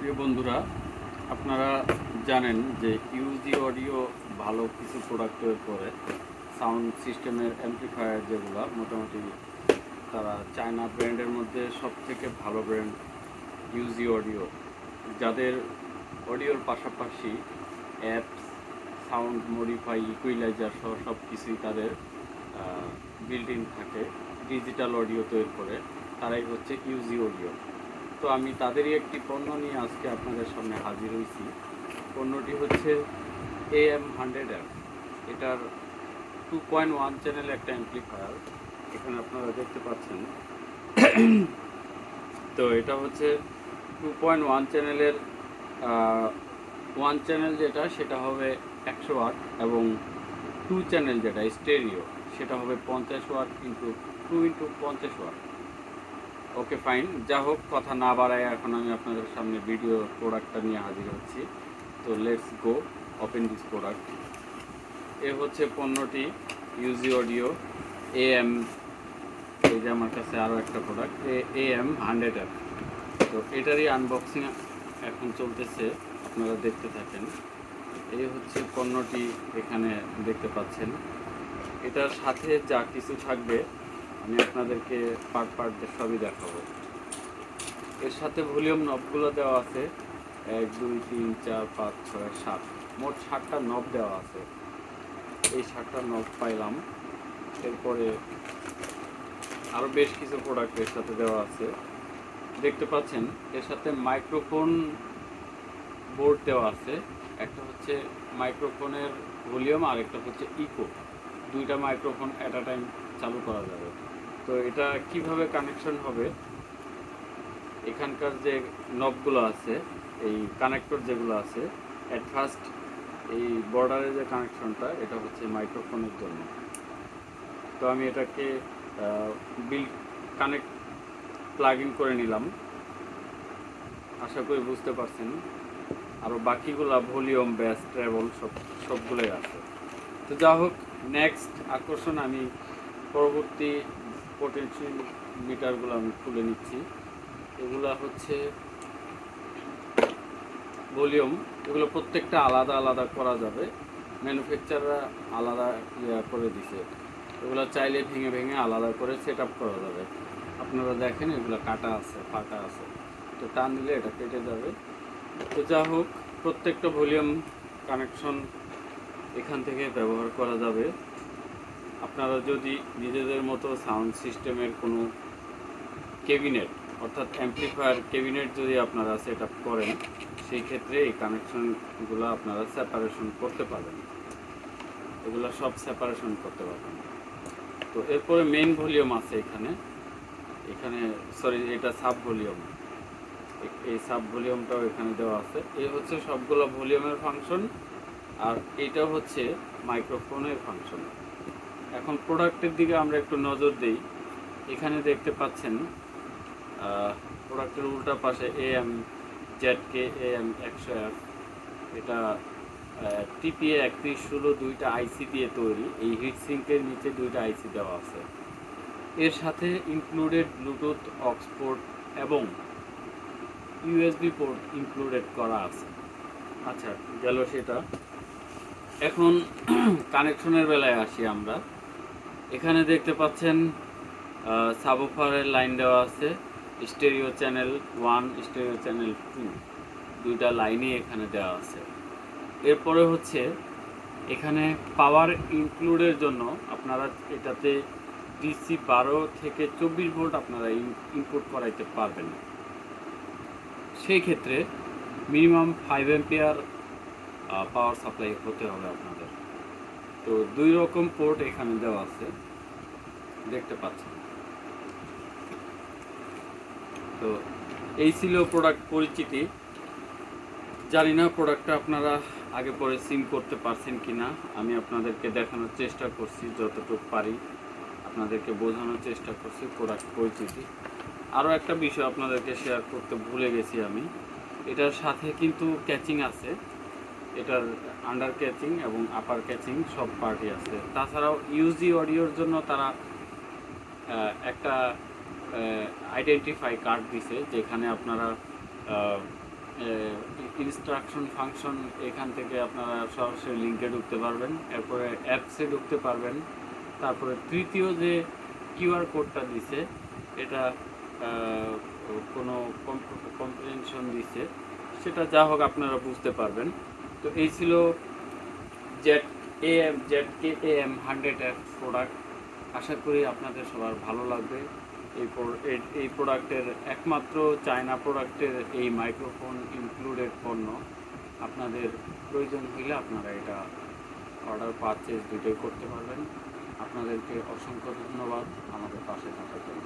প্রিয় বন্ধুরা, আপনারা জানেন যে ইউজি অডিও ভালো কিছু প্রোডাক্ট তৈরি করে। সাউন্ড সিস্টেমের অ্যাম্প্লিফায়ার যেগুলো মোটামুটি তারা চায়না ব্র্যান্ডের মধ্যে সবথেকে ভালো ব্র্যান্ড ইউজি অডিও, যাদের অডিওর পাশাপাশি অ্যাপস, সাউন্ড মডিফাই, ইকুইলাইজার সহ সব কিছুই তাদের বিল্ট ইন থাকে। ডিজিটাল অডিও তৈরি করে, তারাই হচ্ছে ইউজি অডিও। তো আমি তাদেরই একটি পণ্য নিয়ে আজকে আপনাদের সামনে হাজির হয়েছি। পণ্যটি হচ্ছে AM100F। এটার 2.1 চ্যানেল একটা অ্যাম্প্লিফায়ার, এখানে আপনারা দেখতে পাচ্ছেন। তো এটা হচ্ছে 2.1 চ্যানেলের ওয়ান চ্যানেল যেটা, সেটা হবে 100 ওয়াট, এবং 2 চ্যানেল যেটা স্টেরিও, সেটা হবে 50 ওয়াট ইন্টু 2 ইন্টু 50 ওয়াট। ওকে, ফাইন। যা হোক, কথা না বাড়ায় এখন আমি আপনাদের সামনে ভিডিও প্রোডাক্টটা নিয়ে হাজির হচ্ছি। তো let's go, open this product. এ হচ্ছে পণ্যটি, ইউজি অডিও AM। এই যে আমার কাছে আরও একটা প্রোডাক্ট AM100F। তো এটারই আনবক্সিং এখন চলতেছে, আপনারা দেখতে থাকেন। এই হচ্ছে পণ্যটি, এখানে দেখতে পাচ্ছেন। এটার সাথে যা কিছু থাকবে আমি আপনাদেরকে পার্ট পার্ট সবই দেখাবো। এর সাথে ভলিউম নবগুলো দেওয়া আছে, 1 2 3 4 5 6 7, মোট 7টা নব দেওয়া আছে। এই 7টা নব পাইলাম। এরপরে আরও বেশ কিছু প্রোডাক্ট এর সাথে দেওয়া আছে, দেখতে পাচ্ছেন। এর সাথে মাইক্রোফোন বোর্ড দেওয়া আছে। একটা হচ্ছে মাইক্রোফোনের ভলিউম, আর একটা হচ্ছে ইকো। দুইটা মাইক্রোফোন অ্যাট আ টাইম চালু করা যাবে। তো এটা কিভাবে কানেকশন হবে, এখানকার যে নবগুলো আছে, এই কানেক্টর যেগুলো আছে, অ্যাট ফার্স্ট এই বর্ডারের যে কানেকশনটা, এটা হচ্ছে মাইক্রোফোনের জন্য। তো আমি এটাকে বিল কানেক্ট প্লাগ ইন করে নিলাম। আশা করি বুঝতে পারছেন। আরও বাকিগুলা ভলিউম, ব্যাস, ট্রেবল সবগুলোই আছে। তো যা হোক, নেক্সট আকর্ষণ, আমি পরবর্তী পোটেনশিয়াল মিটারগুলো আমি খুলে নিচ্ছি। এগুলা হচ্ছে ভলিউম। এগুলো প্রত্যেকটা আলাদা আলাদা করা যাবে, ম্যানুফ্যাকচাররা আলাদা করে দিছে। এগুলো চাইলে ভেঙে ভেঙে আলাদা করে সেট আপ করা যাবে। আপনারা দেখেন, এগুলো কাটা আছে, ফাটা আছে, তো টান দিলে এটা কেটে যাবে। তো যা হোক, প্রত্যেকটা ভলিউম কানেকশন এখান থেকে ব্যবহার করা যাবে। আপনারা যদি নিজেদের মতো সাউন্ড সিস্টেমের কোনো ক্যাবিনেট, অর্থাৎ অ্যাম্প্লিফায়ার ক্যাবিনেট যদি আপনারা সেট আপ করেন, সেই ক্ষেত্রে এই কানেকশনগুলো আপনারা সেপারেশন করতে পারবেন। এগুলো সব সেপারেশন করতে পারবেন। তো এরপরে মেইন ভলিউম আছে এখানে, সরি, এটা সাব ভলিউম। এই সাব ভলিউমটাও এখানে দেওয়া আছে। এই হচ্ছে সবগুলো ভলিউমের ফাংশন, আর এইটা হচ্ছে মাইক্রোফোনের ফাংশন। এখন প্রোডাক্টের দিকে আমরা একটু নজর দিই। এখানে দেখতে পাচ্ছেন প্রোডাক্টের উল্টা পাশে AM100F। এটা TPA 3116 দুইটা আইসি দিয়ে তৈরি। এই হিট সিঙ্কের নিচে দুইটা আইসি দেওয়া আছে। এর সাথে ইনক্লুডেড ব্লুটুথ অক্স পোর্ট এবং USB পোর্ট ইনক্লুডেড করা আছে। আচ্ছা, গেল সেটা। এখন কানেকশনের বেলায় আসি আমরা। এখানে দেখতে পাচ্ছেন সাবওুফারের লাইন দেওয়া আছে, স্টেরিও চ্যানেল 1, স্টেরিও চ্যানেল 2, দুইটা লাইনই এখানে দেওয়া আছে। এরপরে হচ্ছে এখানে পাওয়ার ইনক্লুডের জন্য আপনারা এটাতে DC 12 থেকে 24 ভোল্ট আপনারা ইনপুট করাইতে পারবেন। সেই ক্ষেত্রে মিনিমাম 5 অ্যাম্পিয়ার পাওয়ার সাপ্লাই হতে হবে আপনাদের। তো 2 রকম পোর্ট এখানে দেওয়া আছে, দেখতে পাচ্ছেন। তো এই ছিল প্রোডাক্ট পরিচিতি। জানি না প্রোডাক্টটা আপনারা আগে পরে সিম করতে পারছেন কি না। আমি আপনাদেরকে দেখানোর চেষ্টা করছি, যতটুকু পারি আপনাদেরকে বোঝানোর চেষ্টা করছি প্রোডাক্ট পরিচিতি। আরও একটা বিষয় আপনাদেরকে শেয়ার করতে ভুলে গেছি আমি, এটার সাথে কিন্তু ক্যাচিং আছে। এটার আন্ডার ক্যাচিং এবং আপার ক্যাচিং সব পার্টই আছে। তাছাড়াও ইউজি অডিওর জন্য তারা একটা আইডেন্টিফাই কার্ড দিছে, যেখানে আপনারা ইনস্ট্রাকশন ফাংশন এখান থেকে আপনারা সরাসরি লিঙ্কে ঢুকতে পারবেন, এরপরে অ্যাপসে ঢুকতে পারবেন। তারপরে তৃতীয় যে কিউআর কোডটা দিছে এটা কোনো কম্প্রিহেনশন দিছে, সেটা যা হোক আপনারা বুঝতে পারবেন। তো এই ছিল ZKAM 100F প্রোডাক্ট। আশা করি আপনাদের সবার ভালো লাগবে। এই প্রোডাক্টের একমাত্র চায়না প্রোডাক্টের এই মাইক্রোফোন ইনক্লুডেড পণ্য। আপনাদের প্রয়োজন হইলে আপনারা এটা অর্ডার পারচেজ দুটোই করতে পারবেন। আপনাদেরকে অসংখ্য ধন্যবাদ আমাদের পাশে থাকার জন্য।